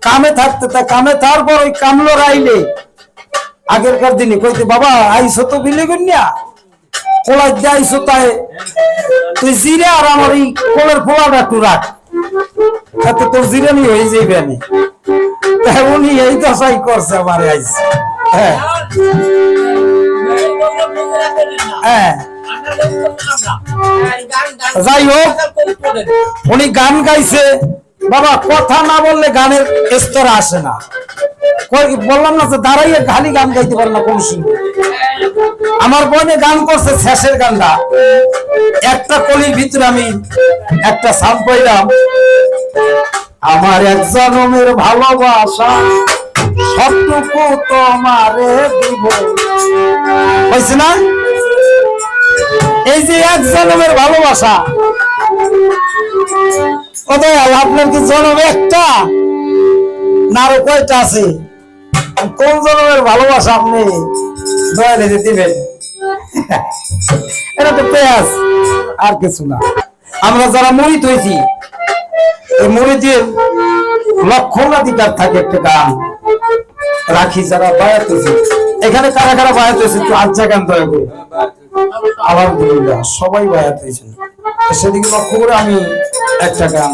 কামে থাকতে তা কামে তারপর ওই কামলো রাইলে আগেরকার দিনে কইতে বাবা আইসো তো বিলে গন্যা কোলা যাইছো তাই তুই জিরে আর আমার এই কোলের পোলাটা একটু রাখ তাতে তোর জিরানি হয়ে যাইবে আমি উনি এই দশাই করছে আমার আইস হ্যাঁ হ্যাঁ যাই হোক উনি গান গাইছে বাবা কথা না বললে গানের স্তর আসে না বললাম না যে দাঁড়াইয়ে খালি গান গাইতে পারে না কোন শিল্পী আমার বোনে গান করছে শেষের গানটা একটা কলির ভিতরে আমি একটা সাউন্ড পাইলাম আমার এক জনমের ভালোবাসা সবটুকু তোমারে দিব হয়েছে না এই যে এক জনমের ভালোবাসা আপনার কি জনম একটা না আরো কয়টা আছে কোন জনমের ভালোবাসা আপনি দয়ালে দিবেন এটা তো পেঁয়াজ আর কিছু না আমরা যারা মুরিদ হয়েছি এই মুরিদের লক্ষণাধিকার থাকে একটা গান রাখি যারা বায়াত হয়েছে এখানে কারা কারা বায়াত হয়েছে একটু আচ্ছা গান দয়া করে আলহামদুলিল্লাহ সবাই বায়াত হয়েছেন সেদিকে লক্ষ্য করে আমি একটা গান